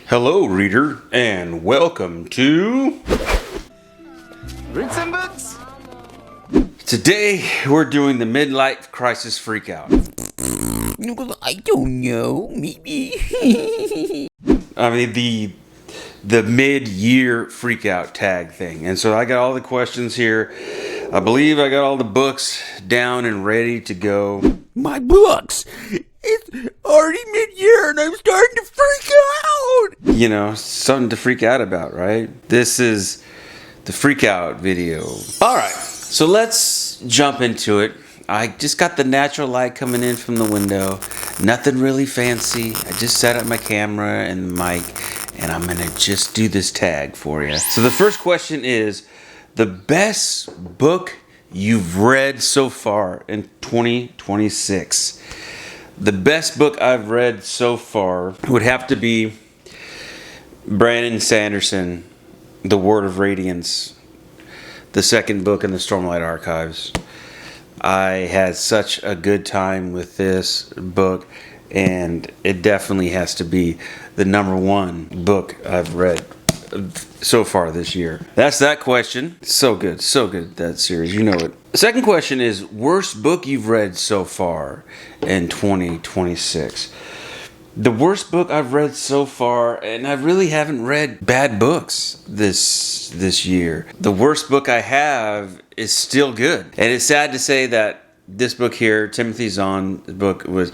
Hello, reader, and welcome to ReadsomeBooks. Today we're doing the midlife crisis freakout. I don't know, maybe. I mean the mid-year freakout tag thing. And so I got all the questions here. I believe I got all the books down and ready to go. My books! It's already mid-year and I'm starting to freak out! You know, something to freak out about, right? This is the freakout video. Alright, so let's jump into it. I just got the natural light coming in from the window. Nothing really fancy. I just set up my camera and mic, and I'm gonna just do this tag for you. So the first question is, the best book you've read so far in 2026. The best book I've read so far would have to be Brandon Sanderson, The Word of Radiance, the second book in the Stormlight Archives. I had such a good time with this book, and it definitely has to be the #1 book I've read so far this year. That's that question. So good, that series. You know it. The second question is, worst book you've read so far in 2026. The worst book I've read so far, and I really haven't read bad books this year. The worst book I have is still good. And it's sad to say that this book here, Timothy Zahn's book, would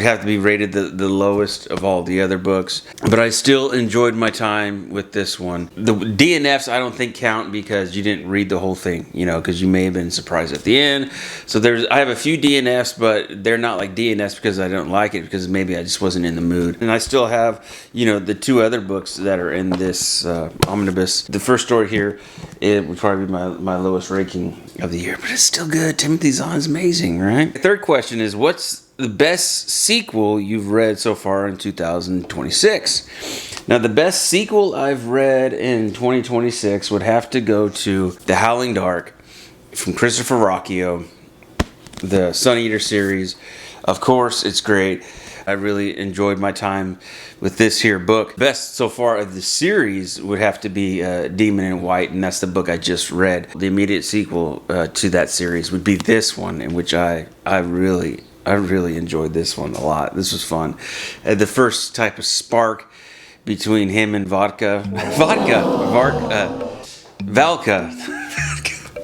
have to be rated the lowest of all the other books. But I still enjoyed my time with this one. The DNFs I don't think count because you didn't read the whole thing, you know, because you may have been surprised at the end. So I have a few DNFs, but they're not like DNFs because I don't like it, because maybe I just wasn't in the mood. And I still have, you know, the two other books that are in this omnibus. The first story here, it would probably be my lowest ranking of the year, but it's still good. Timothy Zahn's amazing, right? The third question is, what's the best sequel you've read so far in 2026? Now, the best sequel I've read in 2026 would have to go to The Howling Dark from Christopher Rocchio, the Sun Eater series. Of course, it's great. I really enjoyed my time with this here book. Best so far of the series would have to be Demon in White, and that's the book I just read. The immediate sequel to that series would be this one, in which I really enjoyed this one a lot. This was fun. The first type of spark between him and Valka.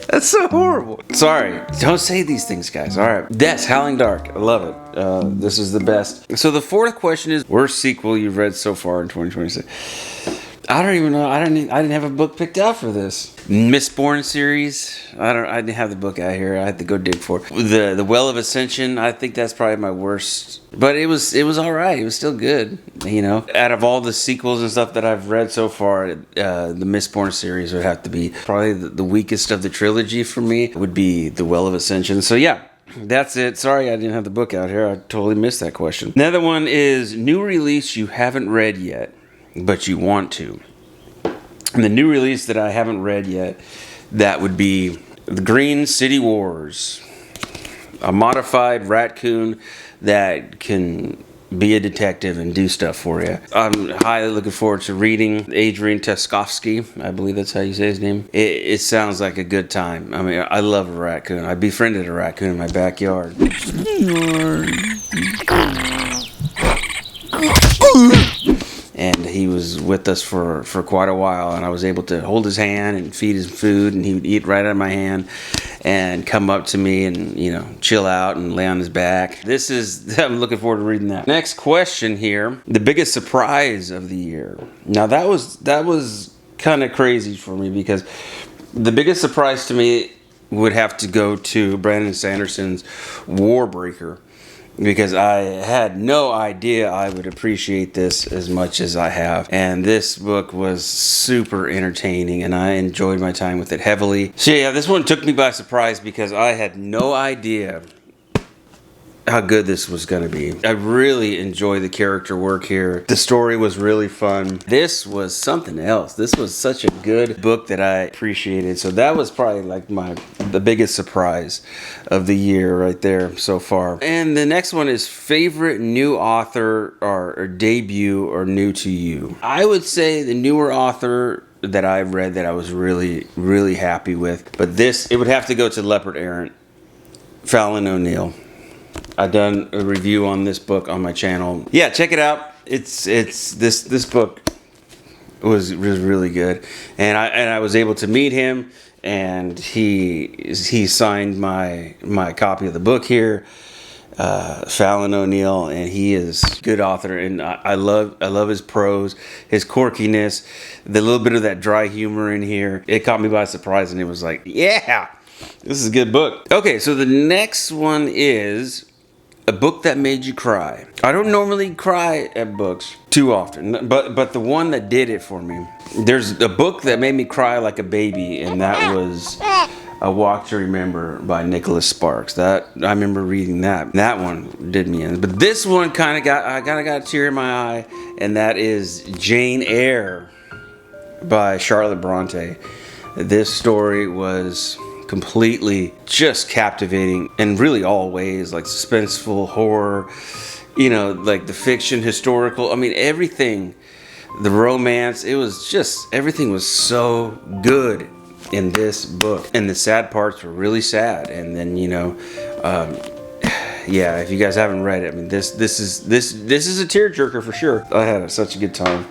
That's so horrible. Sorry. Don't say these things, guys. All right. That's Howling Dark. I love it. This is the best. So the fourth question is, worst sequel you've read so far in 2026. I don't even know. I didn't have a book picked out for this. Mistborn series. I didn't have the book out here. I had to go dig for it. The Well of Ascension. I think that's probably my worst. But it was all right. It was still good. You know, out of all the sequels and stuff that I've read so far, the Mistborn series would have to be probably the weakest of the trilogy for me. It would be the Well of Ascension. So yeah. That's it. Sorry I didn't have the book out here. I totally missed that question. Another one is new release you haven't read yet, but you want to. And the new release that I haven't read yet, that would be The Green City Wars. A modified raccoon that can be a detective and do stuff for you. I'm highly looking forward to reading Adrian Taskovsky. I believe that's how you say his name. It sounds like a good time. I mean, I love a raccoon. I befriended a raccoon in my backyard. And he was with us for quite a while, and I was able to hold his hand and feed his food, and he would eat right out of my hand and come up to me and, you know, chill out and lay on his back. I'm looking forward to reading that. Next question here, the biggest surprise of the year. Now that was kind of crazy for me, because the biggest surprise to me would have to go to Brandon Sanderson's Warbreaker, because I had no idea I would appreciate this as much as I have. And this book was super entertaining, and I enjoyed my time with it heavily. So yeah, this one took me by surprise, because I had no idea how good this was going to be. I really enjoy the character work here. The story was really fun. This was something else. This was such a good book that I appreciated. So that was probably like the biggest surprise of the year right there so far. And the next one is favorite new author or debut or new to you. I would say the newer author that I've read that I was really, really happy with. But it would have to go to Leopard Errant, Fallon O'Neill. I've done a review on this book on my channel. Yeah, check it out. It's this book was really good, and I was able to meet him, and he signed my copy of the book here, Fallon O'Neill, and he is a good author, and I love his prose, his quirkiness, the little bit of that dry humor in here. It caught me by surprise, and it was like, yeah, this is a good book. Okay, so the next one is a book that made you cry. I don't normally cry at books too often, but the one that did it for me. There's a book that made me cry like a baby, and that was A Walk to Remember by Nicholas Sparks. I remember reading that. That one did me in. But this one I got a tear in my eye, and that is Jane Eyre by Charlotte Bronte. This story was completely just captivating in really all ways, like suspenseful, horror, like the fiction, historical, I mean everything, the romance, everything was so good in this book, and the sad parts were really sad. And then yeah, if you guys haven't read it, I mean this is a tearjerker for sure. I had such a good time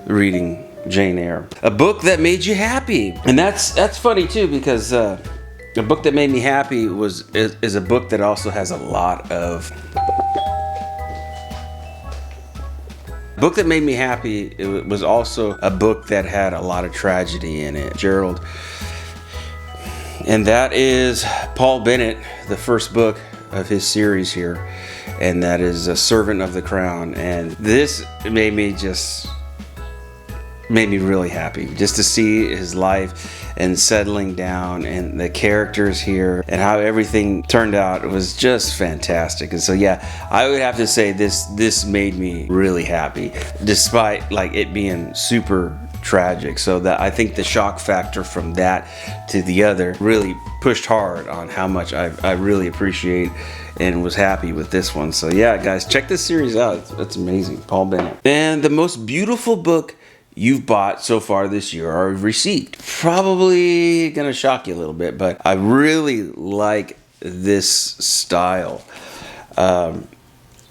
reading Jane Eyre. A book that made you happy, and that's funny too, because a book that made me happy is a book that also has a lot of. Book that made me happy, it was also a book that had a lot of tragedy in it, Gerald, and that is Paul Bennett, the first book of his series here, and that is A Servant of the Crown. And this made me really happy just to see his life and settling down, and the characters here and how everything turned out. It was just fantastic. And so yeah, I would have to say this made me really happy, despite like it being super tragic. So that I think the shock factor from that to the other really pushed hard on how much I really appreciate and was happy with this one. So yeah, guys, check this series out. It's amazing. Paul Bennett. And the most beautiful book you've bought so far this year or received. Probably gonna shock you a little bit, but I really like this style.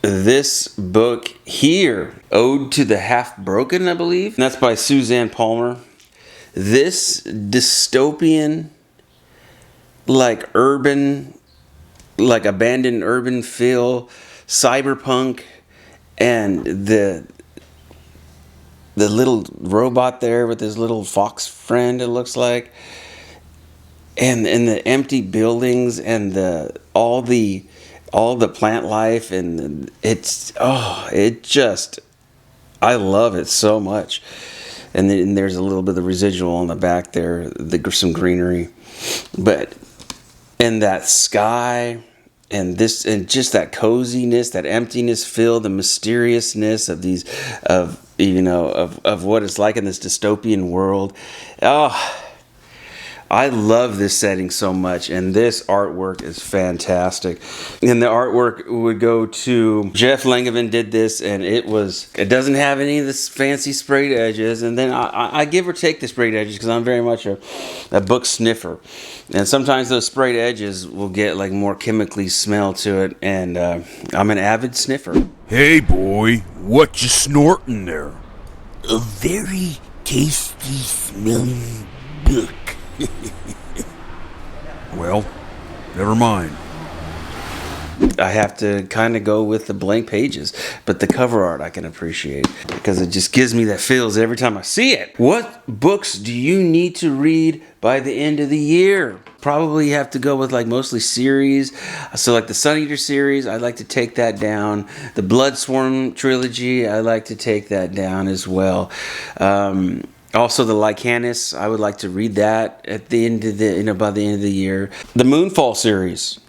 This book here, Ode to the Half Broken, I believe. And that's by Suzanne Palmer. This dystopian, like urban, like abandoned urban feel, cyberpunk, and the little robot there with his little fox friend, it looks like, and the empty buildings and all the plant life, and I love it so much. And then there's a little bit of residual on the back there, some greenery, and that sky. And just that coziness, that emptiness feel, the mysteriousness of of what it's like in this dystopian world. Oh, I love this setting so much, and this artwork is fantastic. And the artwork would go to Jeff Langevin did this, and it doesn't have any of this fancy sprayed edges. And then I give or take the sprayed edges because I'm very much a book sniffer, and sometimes those sprayed edges will get like more chemically smell to it. And I'm an avid sniffer. Hey boy, what you snorting there? A very tasty smelling book. Well, never mind. I have to kind of go with the blank pages, but the cover art I can appreciate because it just gives me that feels every time I see it. What books do you need to read by the end of the year? Probably have to go with like mostly series. So like the Sun Eater series, I'd like to take that down. The Bloodsworn trilogy, I'd like to take that down as well. Also, the Lycanus, I would like to read that at the end of by the end of the year. The Moonfall series,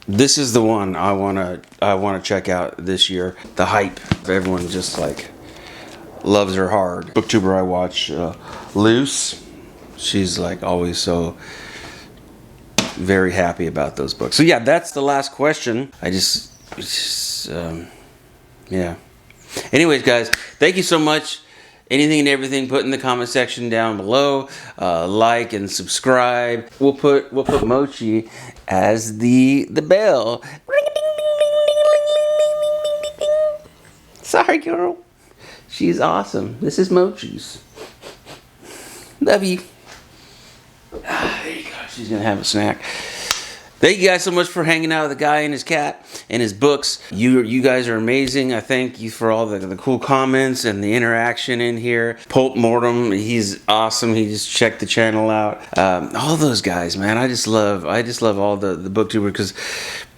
This is the one I wanna check out this year. The hype. Everyone just like loves her hard. Booktuber I watch, Luce. She's like always so very happy about those books. So yeah, that's the last question. Yeah. Anyways, guys, thank you so much. Anything and everything, put in the comment section down below. Like and subscribe. We'll put Mochi as the bell. Sorry, girl. She's awesome. This is Mochi's. Love you. There you go. She's gonna have a snack. Thank you guys so much for hanging out with the guy and his cat and his books. You guys are amazing. I thank you for all the cool comments and the interaction in here. Pulp Mortem, he's awesome. He just checked the channel out. All those guys, man. I just love all the booktubers because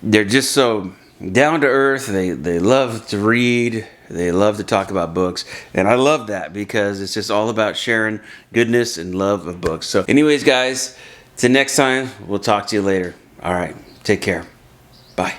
they're just so down to earth. They love to read. They love to talk about books. And I love that because it's just all about sharing goodness and love of books. So anyways, guys, till next time, we'll talk to you later. All right, take care. Bye.